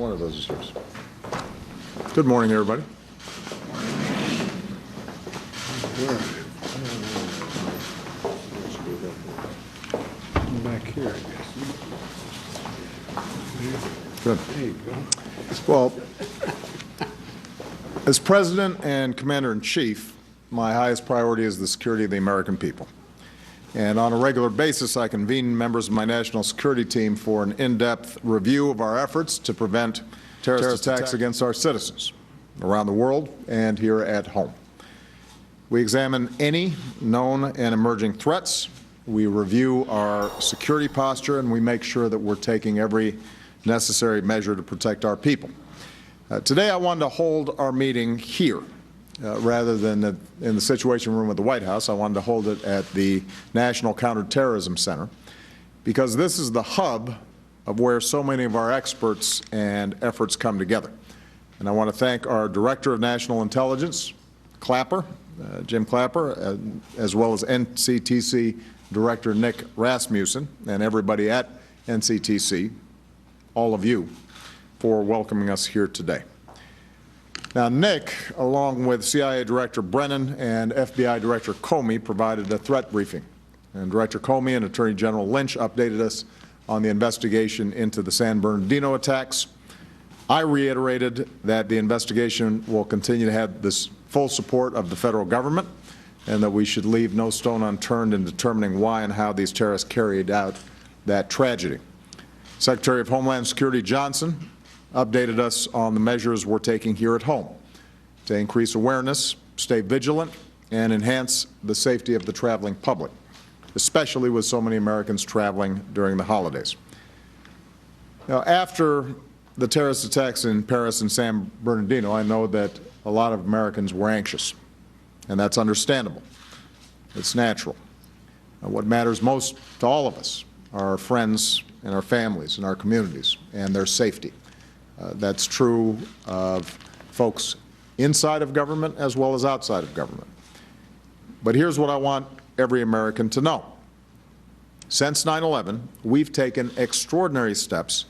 One of those is yours. Good morning, everybody. Back here, I guess. Good. There you go. Well, as President and Commander-in-Chief, my highest priority is the security of the American people. And on a regular basis, I convene members of my national security team for an in-depth review of our efforts to prevent terrorist attacks against our citizens around the world and here at home. We examine any known and emerging threats. We review our security posture, and we make sure that we're taking every necessary measure to protect our people. Today, I wanted to hold our meeting here rather than in the Situation Room at the White House. I wanted to hold it at the National Counterterrorism Center because this is the hub of where so many of our experts and efforts come together. And I want to thank our Director of National Intelligence, Clapper, Jim Clapper, as well as NCTC Director Nick Rasmussen, and everybody at NCTC, all of you, for welcoming us here today. Now, Nick, along with CIA Director Brennan and FBI Director Comey, provided a threat briefing. And Director Comey and Attorney General Lynch updated us on the investigation into the San Bernardino attacks. I reiterated that the investigation will continue to have this full support of the federal government and that we should leave no stone unturned in determining why and how these terrorists carried out that tragedy. Secretary of Homeland Security Johnson updated us on the measures we're taking here at home to increase awareness, stay vigilant, and enhance the safety of the traveling public, especially with so many Americans traveling during the holidays. Now, after the terrorist attacks in Paris and San Bernardino, I know that a lot of Americans were anxious, and that's understandable. It's natural. And what matters most to all of us are our friends and our families and our communities and their safety. That's true of folks inside of government as well as outside of government. But here's what I want every American to know. Since 9/11, we've taken extraordinary steps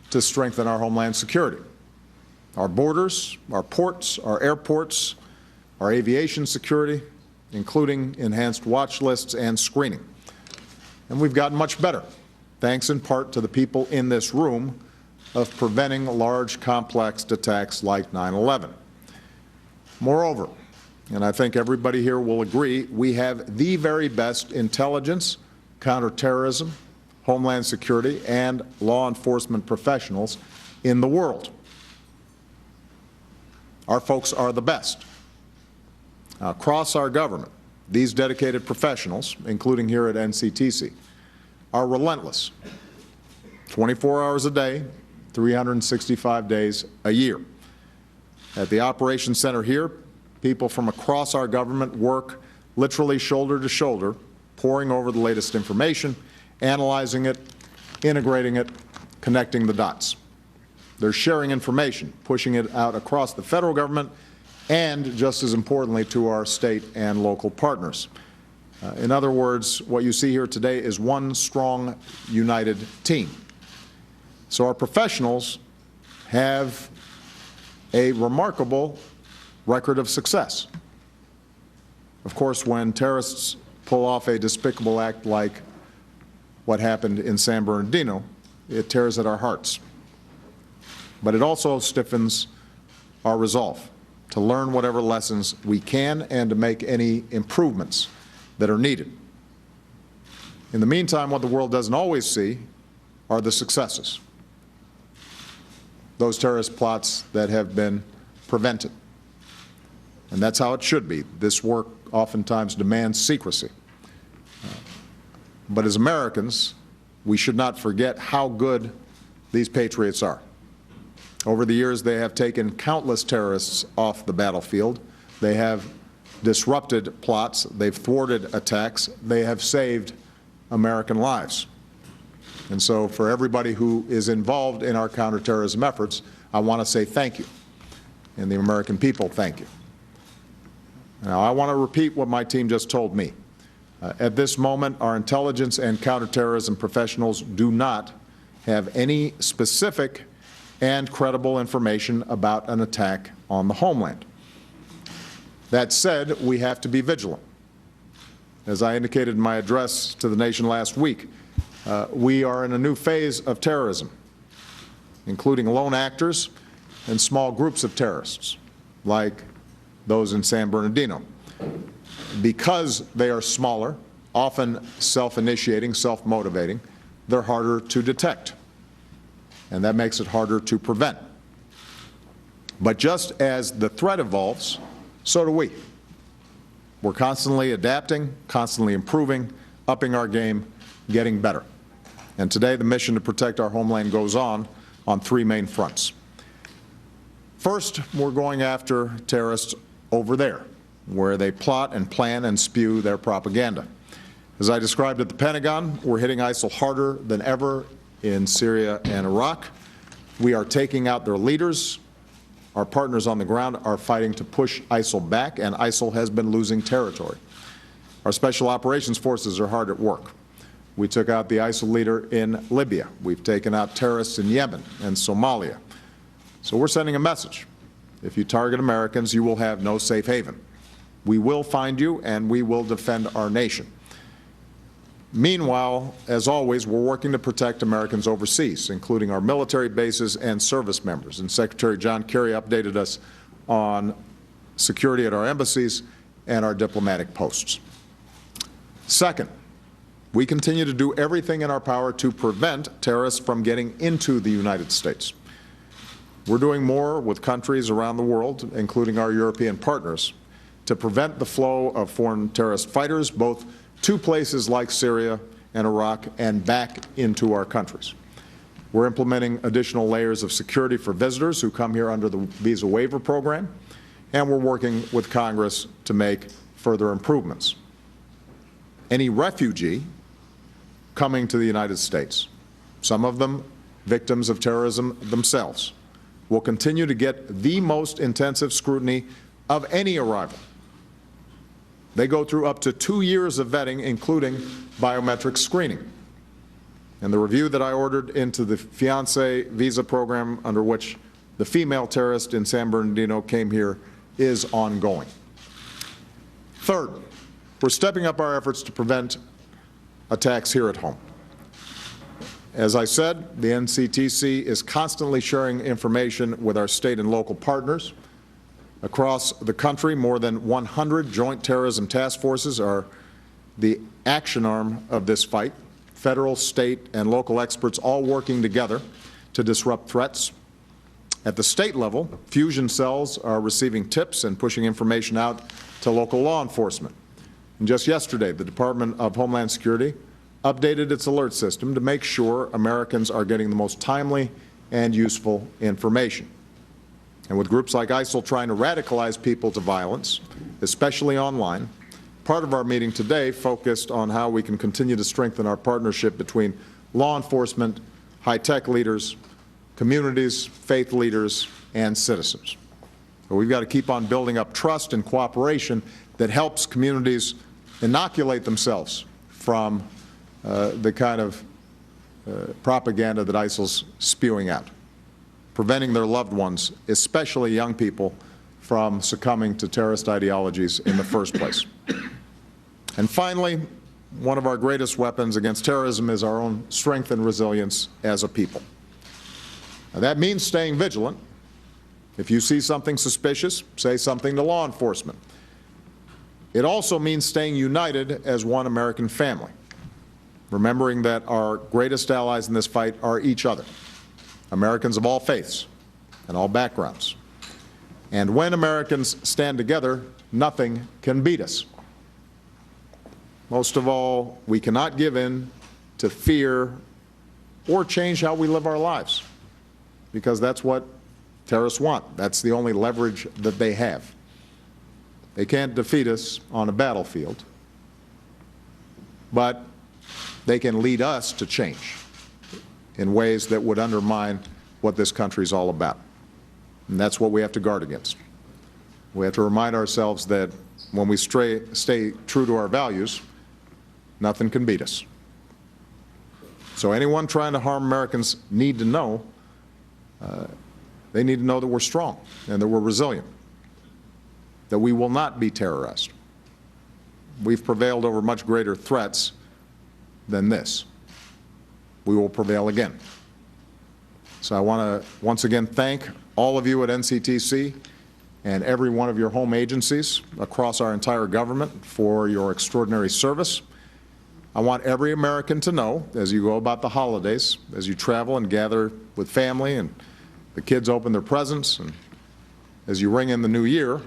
to strengthen our homeland security. Our borders, our ports, our airports, our aviation security, including enhanced watch lists and screening. And we've gotten much better, thanks in part to the people in this room, of preventing large, complex attacks like 9/11. Moreover, and I think everybody here will agree, we have the very best intelligence, counterterrorism, homeland security, and law enforcement professionals in the world. Our folks are the best. Across our government, these dedicated professionals, including here at NCTC, are relentless, 24 hours a day, 365 days a year. At the Operations Center here, people from across our government work literally shoulder to shoulder, poring over the latest information, analyzing it, integrating it, connecting the dots. They're sharing information, pushing it out across the federal government, and just as importantly to our state and local partners. In other words, what you see here today is one strong, united team. So our professionals have a remarkable record of success. Of course, when terrorists pull off a despicable act like what happened in San Bernardino, it tears at our hearts. But it also stiffens our resolve to learn whatever lessons we can and to make any improvements that are needed. In the meantime, what the world doesn't always see are the successes. Those terrorist plots that have been prevented. And that's how it should be. This work oftentimes demands secrecy. But as Americans, we should not forget how good these patriots are. Over the years, they have taken countless terrorists off the battlefield. They have disrupted plots. They've thwarted attacks. They have saved American lives. And so for everybody who is involved in our counterterrorism efforts, I want to say thank you. And the American people, thank you. Now, I want to repeat what my team just told me. At this moment, our intelligence and counterterrorism professionals do not have any specific and credible information about an attack on the homeland. That said, we have to be vigilant. As I indicated in my address to the nation last week, we are in a new phase of terrorism, including lone actors and small groups of terrorists, like those in San Bernardino. Because they are smaller, often self-initiating, self-motivating, they're harder to detect, and that makes it harder to prevent. But just as the threat evolves, so do we. We're constantly adapting, constantly improving, upping our game, getting better. And today the mission to protect our homeland goes on three main fronts. First, we're going after terrorists over there, where they plot and plan and spew their propaganda. As I described at the Pentagon, we're hitting ISIL harder than ever in Syria and Iraq. We are taking out their leaders. Our partners on the ground are fighting to push ISIL back, and ISIL has been losing territory. Our special operations forces are hard at work. We took out the ISIL leader in Libya. We've taken out terrorists in Yemen and Somalia. So we're sending a message. If you target Americans, you will have no safe haven. We will find you, and we will defend our nation. Meanwhile, as always, we're working to protect Americans overseas, including our military bases and service members. And Secretary John Kerry updated us on security at our embassies and our diplomatic posts. Second, we continue to do everything in our power to prevent terrorists from getting into the United States. We're doing more with countries around the world, including our European partners, to prevent the flow of foreign terrorist fighters, both to places like Syria and Iraq and back into our countries. We're implementing additional layers of security for visitors who come here under the visa waiver program, and we're working with Congress to make further improvements. Any refugee coming to the United States, some of them victims of terrorism themselves, will continue to get the most intensive scrutiny of any arrival. They go through up to 2 years of vetting, including biometric screening. And the review that I ordered into the fiancé visa program, under which the female terrorist in San Bernardino came here, is ongoing. Third, we're stepping up our efforts to prevent attacks here at home. As I said, the NCTC is constantly sharing information with our state and local partners. Across the country, more than 100 joint terrorism task forces are the action arm of this fight. Federal, state, and local experts all working together to disrupt threats. At the state level, fusion cells are receiving tips and pushing information out to local law enforcement. And just yesterday, the Department of Homeland Security updated its alert system to make sure Americans are getting the most timely and useful information. And with groups like ISIL trying to radicalize people to violence, especially online, part of our meeting today focused on how we can continue to strengthen our partnership between law enforcement, high-tech leaders, communities, faith leaders, and citizens. But we've got to keep on building up trust and cooperation that helps communities inoculate themselves from the kind of propaganda that ISIL's spewing out, preventing their loved ones, especially young people, from succumbing to terrorist ideologies in the first place. And finally, one of our greatest weapons against terrorism is our own strength and resilience as a people. Now, that means staying vigilant. If you see something suspicious, say something to law enforcement. It also means staying united as one American family, remembering that our greatest allies in this fight are each other, Americans of all faiths and all backgrounds. And when Americans stand together, nothing can beat us. Most of all, we cannot give in to fear or change how we live our lives, because that's what terrorists want. That's the only leverage that they have. They can't defeat us on a battlefield, but they can lead us to change in ways that would undermine what this country is all about. And that's what we have to guard against. We have to remind ourselves that when we stay true to our values, nothing can beat us. So anyone trying to harm Americans need to know They need to know that we're strong and that we're resilient, that we will not be terrorized. We've prevailed over much greater threats than this. We will prevail again. So I want to once again thank all of you at NCTC and every one of your home agencies across our entire government for your extraordinary service. I want every American to know, as you go about the holidays, as you travel and gather with family and the kids open their presents, and as you ring in the new year,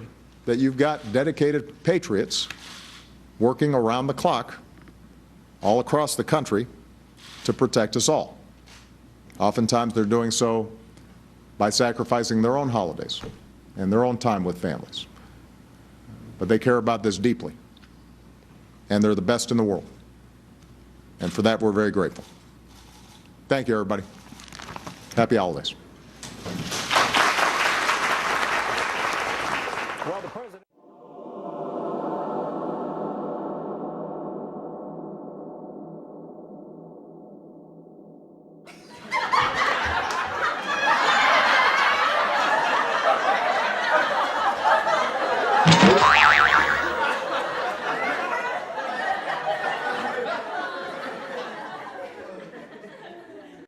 that you've got dedicated patriots working around the clock all across the country to protect us all. Oftentimes they're doing so by sacrificing their own holidays and their own time with families. But they care about this deeply, and they're the best in the world. And for that, we're very grateful. Thank you, everybody. Happy holidays.